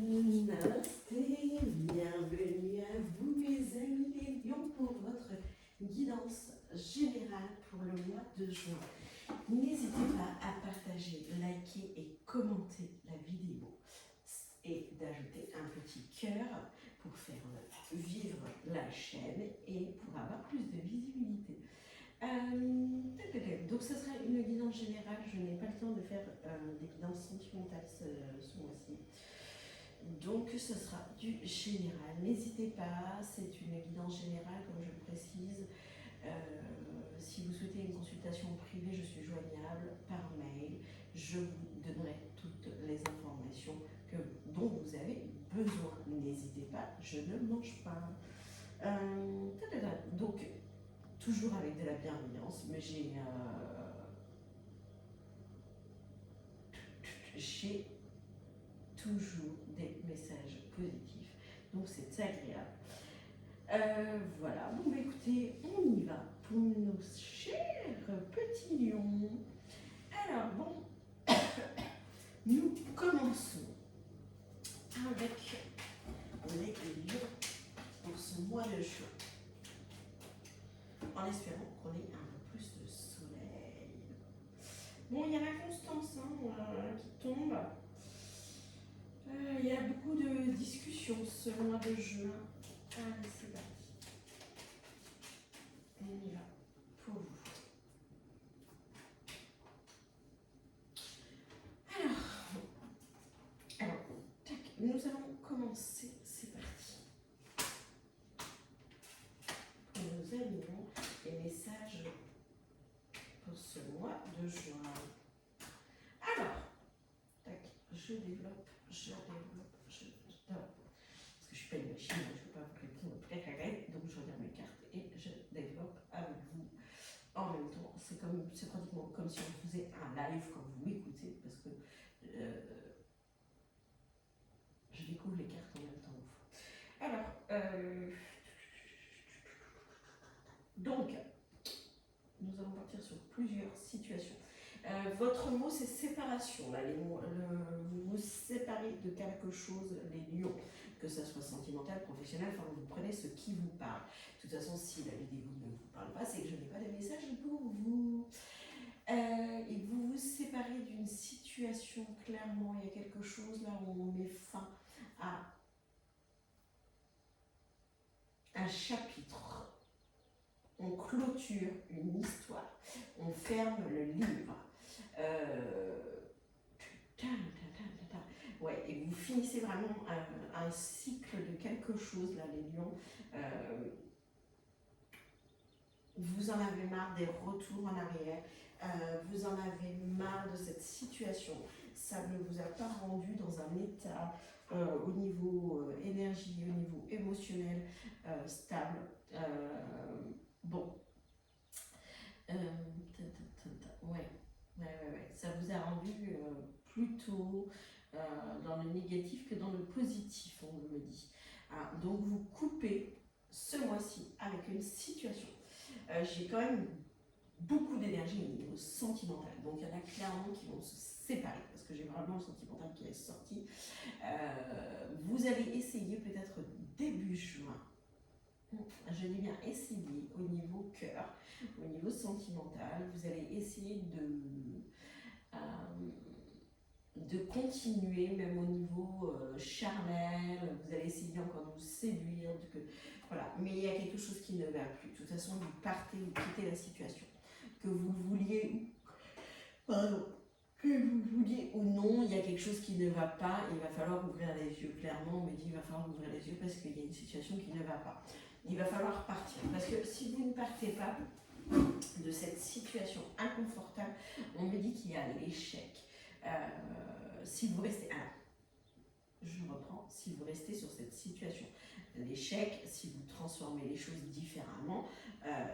Namasté, bienvenue à vous mes amis les lions pour votre guidance générale pour le mois de juin. N'hésitez pas à partager, liker et commenter la vidéo et d'ajouter un petit cœur pour faire vivre la chaîne et pour avoir plus de visibilité. Donc ce sera une guidance générale, je n'ai pas le temps de faire des guidances sentimentales ce mois-ci. Donc ce sera du général. N'hésitez pas, c'est une guidance générale comme je le précise. Si vous souhaitez une consultation privée, je suis joignable par mail. Je vous donnerai toutes les informations dont vous avez besoin. N'hésitez pas, je ne mange pas. Donc toujours avec de la bienveillance, mais j'ai toujours des messages positifs, donc c'est agréable. Voilà, bon bah écoutez, on y va pour nos chers petits lions. Alors bon, nous commençons avec les lions pour ce mois de juin, en espérant qu'on ait un peu plus de soleil. Bon, il y a la constance qui tombe. Il y a beaucoup de discussions ce mois de juin. Allez, c'est parti. On y va pour vous. Alors, tac, nous allons commencer. C'est parti. Nous allons les messages pour ce mois de juin. Alors, tac, je développe. Parce que je suis pas une machine, je ne peux pas vous répondre donc je regarde mes cartes et je développe avec vous en même temps. C'est pratiquement comme si on faisait un live quand vous m'écoutez, parce que je découvre les cartes en même temps. Alors, donc, nous allons partir sur plusieurs situations. Votre mot, c'est séparation. Là, vous vous séparez de quelque chose, les lions, que ce soit sentimental, professionnel, enfin, vous prenez ce qui vous parle. De toute façon, si la vidéo ne vous parle pas, c'est que je n'ai pas de message pour vous. Et vous vous séparez d'une situation, clairement, il y a quelque chose là où on met fin à un chapitre. On clôture une histoire, on ferme le livre. Ouais, et vous finissez vraiment un cycle de quelque chose, là, les lions. Vous en avez marre des retours en arrière, vous en avez marre de cette situation. Ça ne vous a pas rendu dans un état au niveau énergie, au niveau émotionnel stable. Bon. Ouais. Ça vous a rendu plutôt dans le négatif que dans le positif, on me dit. Donc vous coupez ce mois-ci avec une situation. J'ai quand même beaucoup d'énergie au niveau sentimental, donc il y en a clairement qui vont se séparer, parce que j'ai vraiment le sentimental qui est sorti. Vous allez essayer peut-être début juin. Je dis bien essayer au niveau cœur, au niveau sentimental, vous allez essayer de continuer, même au niveau charnel, vous allez essayer encore de vous séduire, voilà. Mais il y a quelque chose qui ne va plus. De toute façon, vous partez, vous quittez la situation. Que vous le vouliez, ou non, il y a quelque chose qui ne va pas, il va falloir ouvrir les yeux. Clairement, on me dit qu'il va falloir ouvrir les yeux parce qu'il y a une situation qui ne va pas. Il va falloir partir. Parce que si vous ne partez pas de cette situation inconfortable, on me dit qu'il y a l'échec. Si vous restez... Alors, je reprends, si vous restez sur cette situation, l'échec, si vous transformez les choses différemment,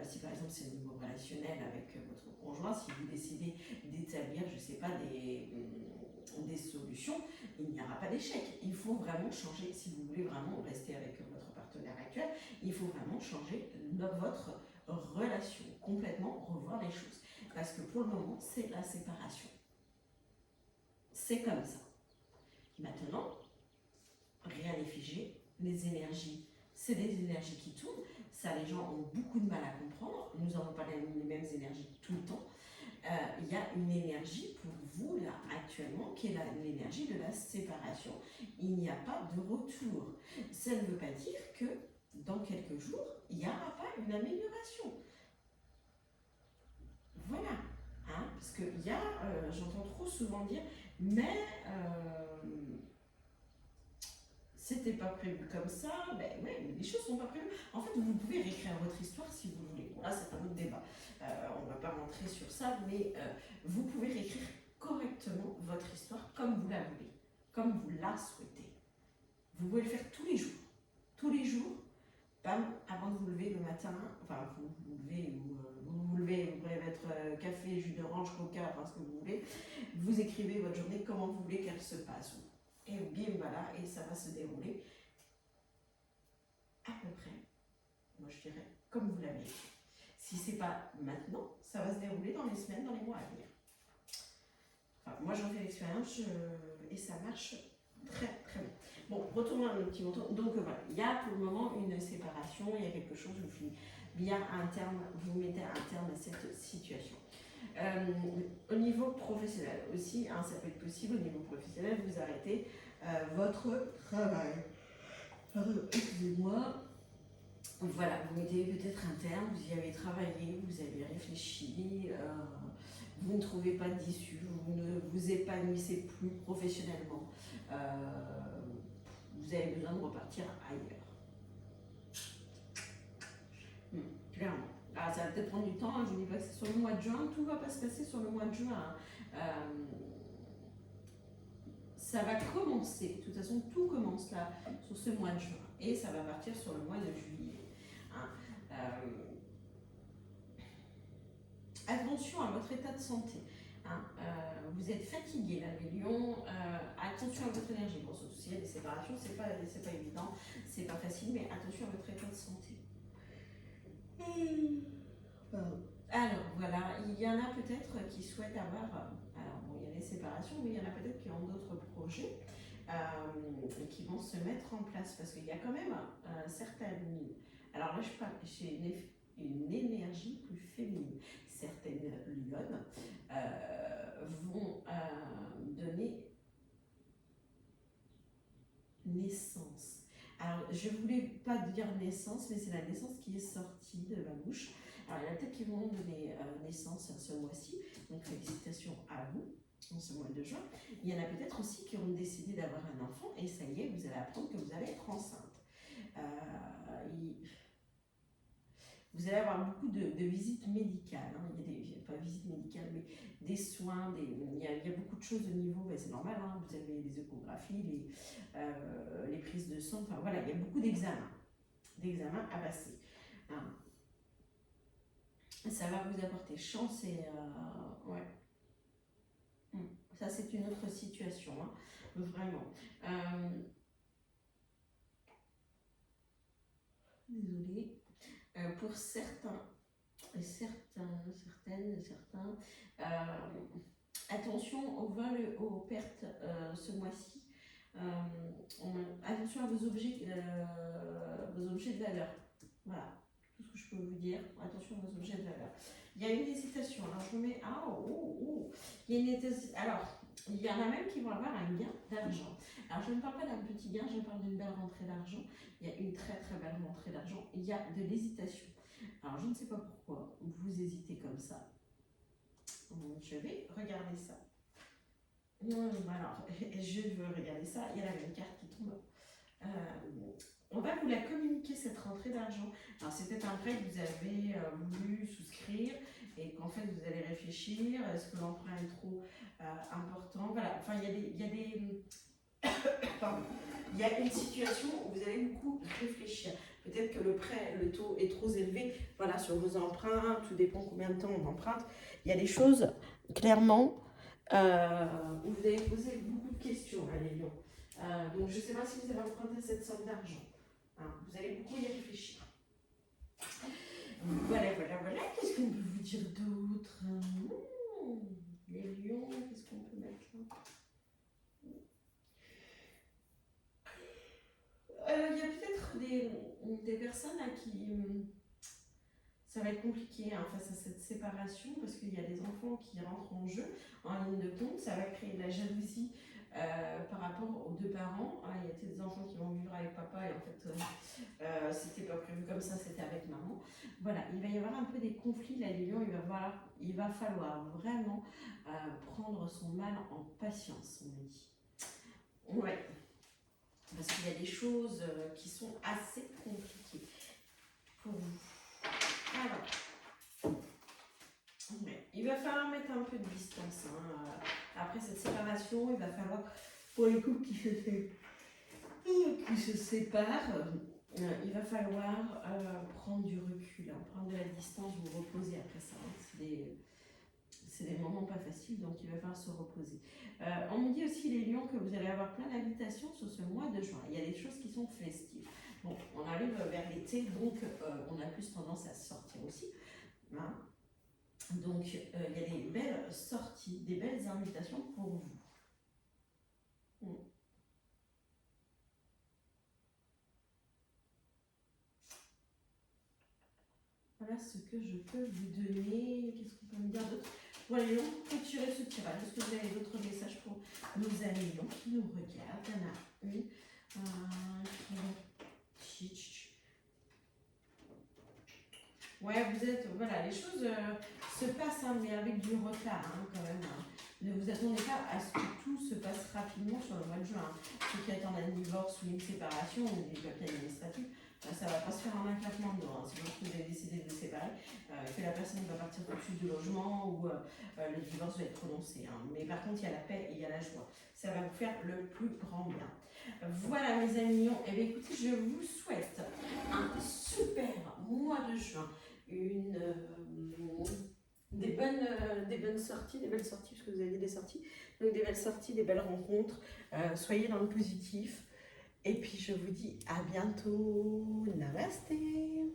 si par exemple c'est au niveau relationnel avec votre conjoint, si vous décidez d'établir, je ne sais pas, des solutions, il n'y aura pas d'échec. Il faut vraiment changer, si vous voulez vraiment rester avec votre partenaire actuel, il faut vraiment changer votre relation, complètement revoir les choses. Parce que pour le moment, c'est la séparation. C'est comme ça. Maintenant, les énergies, c'est des énergies qui tournent. Ça, les gens ont beaucoup de mal à comprendre. Nous n'avons pas les mêmes énergies tout le temps. Il y a une énergie pour vous, là, actuellement, qui est l'énergie de la séparation. Il n'y a pas de retour. Ça ne veut pas dire que dans quelques jours, il n'y aura pas une amélioration. Voilà. Hein, parce que j'entends trop souvent dire, mais c'était pas prévu comme ça. Ben ouais, mais les choses sont pas prévues. En fait, vous pouvez réécrire votre histoire si vous voulez. Bon, là, c'est un autre débat. On ne va pas rentrer sur ça, mais vous pouvez réécrire correctement votre histoire comme vous la voulez, comme vous la souhaitez. Vous pouvez le faire tous les jours. Tous les jours, bam, avant de vous lever le matin, enfin, vous levez, vous pouvez mettre café, jus d'orange, coca, enfin ce que vous voulez, vous écrivez votre journée comment vous voulez qu'elle se passe. Et bim, voilà, et ça va se dérouler à peu près, moi je dirais, comme vous l'avez écrit. Si c'est pas maintenant, ça va se dérouler dans les semaines, dans les mois à venir. Enfin, moi j'en fais l'expérience et ça marche très très bien. Bon, retournons à nos petits montants. Donc voilà, il y a pour le moment une séparation, il y a quelque chose, vous finissez bien un terme, vous mettez un terme à cette situation. Au niveau professionnel aussi, hein, ça peut être possible, au niveau professionnel, vous arrêtez votre travail. Excusez-moi. Voilà, vous mettez peut-être un terme, vous y avez travaillé, vous avez réfléchi, vous ne trouvez pas d'issue, vous ne vous épanouissez plus professionnellement, vous avez besoin de repartir ailleurs. Clairement. Alors, ça va peut-être prendre du temps, hein, je ne dis pas que c'est sur le mois de juin, tout ne va pas se passer sur le mois de juin. Ça va commencer, de toute façon tout commence là, sur ce mois de juin, et ça va partir sur le mois de juillet. Hein. Attention à votre état de santé. Hein. Vous êtes fatigué, là, les lions. Attention à votre énergie. Bon, surtout s'il y a des séparations, c'est pas évident, c'est pas facile, mais attention à votre état de santé. Alors voilà, il y en a peut-être qui souhaitent avoir. Alors bon, il y a les séparations, mais il y en a peut-être qui ont d'autres projets qui vont se mettre en place parce qu'il y a quand même certaines. Alors là, je parle chez une énergie plus féminine. Certaines lionnes vont donner naissance. Alors, je ne voulais pas dire naissance, mais c'est la naissance qui est sortie de ma bouche. Alors, il y en a peut-être qui vont donner naissance ce mois-ci, donc félicitations à vous en ce mois de juin. Il y en a peut-être aussi qui ont décidé d'avoir un enfant et ça y est, vous allez apprendre que vous allez être enceinte. Vous allez avoir beaucoup de visites médicales. Hein. Il y a pas visites médicales, mais des soins. Il y a beaucoup de choses au niveau, ben c'est normal, hein. Vous avez les échographies, les prises de sang. Enfin voilà, il y a beaucoup d'examens à passer. Hein. Ça va vous apporter chance et ouais. Ça c'est une autre situation, hein. Vraiment. Désolée. Pour certains, attention au vol, aux pertes ce mois-ci. Attention à vos objets de valeur. Voilà, tout ce que je peux vous dire. Attention à vos objets de valeur. Il y a une hésitation. Alors je mets il y a une hésitation. Alors il y en a même qui vont avoir un gain d'argent. Alors je ne parle pas d'un petit gain, je parle d'une belle rentrée d'argent. Il y a une très très belle rentrée d'argent. Il y a de l'hésitation. Alors je ne sais pas pourquoi vous hésitez comme ça. Je vais regarder ça. Alors je veux regarder ça. Il y a la même carte qui tombe. On va vous la communiquer cette rentrée d'argent. Alors c'est peut-être un prêt que vous avez voulu souscrire et qu'en fait vous allez réfléchir. Est-ce que l'emprunt est trop important? Voilà. Enfin il y a une situation où vous allez beaucoup réfléchir. Peut-être que le taux est trop élevé. Voilà, sur vos emprunts, tout dépend combien de temps on emprunte. Il y a des choses clairement où vous allez poser beaucoup de questions, là, les lions. Donc je ne sais pas si vous allez emprunter cette somme d'argent. Hein, vous allez beaucoup y réfléchir. Voilà. Qu'est-ce qu'on peut vous dire d'autre? Les lions, qu'est-ce qu'on peut mettre là? Il y a des personnes à qui ça va être compliqué hein, face à cette séparation parce qu'il y a des enfants qui rentrent en jeu, en ligne de compte. Ça va créer de la jalousie par rapport aux deux parents. Ah, il y a des enfants qui vont vivre avec papa et en fait c'était pas prévu comme ça, c'était avec maman. Voilà, il va y avoir un peu des conflits là, les lions. Il va falloir vraiment prendre son mal en patience, on me dit. Ouais, parce qu'il y a des choses qui sont assez compliquées pour vous. Alors, ouais. Il va falloir mettre un peu de distance. Hein. Après cette séparation, il va falloir, pour les couples qui se séparent, il va falloir prendre du recul, hein, prendre de la distance, vous reposer après ça. Hein. C'est des moments pas faciles, donc il va falloir se reposer. On me dit aussi, les lions, que vous allez avoir plein d'invitations sur ce mois de juin. Il y a des choses qui sont festives. Bon, on arrive vers l'été, donc on a plus tendance à sortir aussi. Hein. Donc, il y a des belles sorties, des belles invitations pour vous. Voilà ce que je peux vous donner. Qu'est-ce qu'on peut me dire d'autre? Voilà, Lion, clôturez ce tirage. Est-ce que vous avez d'autres messages pour nos amis Lion qui nous regardent? Il y en a une. Ouais, vous êtes. Voilà, les choses se passent, hein, mais avec du retard hein, quand même. Hein. Ne vous attendez pas à ce que tout se passe rapidement sur le mois de juin. Ceux qui attendent un divorce ou une séparation ou des papiers administratifs, ça ne va pas se faire en un claquement de doigts. Hein. C'est parce que vous avez décidé de vous séparer, que la personne va partir tout de suite du logement ou le divorce va être prononcé. Hein. Mais par contre, il y a la paix et il y a la joie. Ça va vous faire le plus grand bien. Voilà mes amis, et bien, écoutez, je vous souhaite un super mois de juin, des bonnes sorties, des belles sorties, parce que vous avez des sorties, donc des belles sorties, des belles rencontres, soyez dans le positif, et puis je vous dis à bientôt, namasté.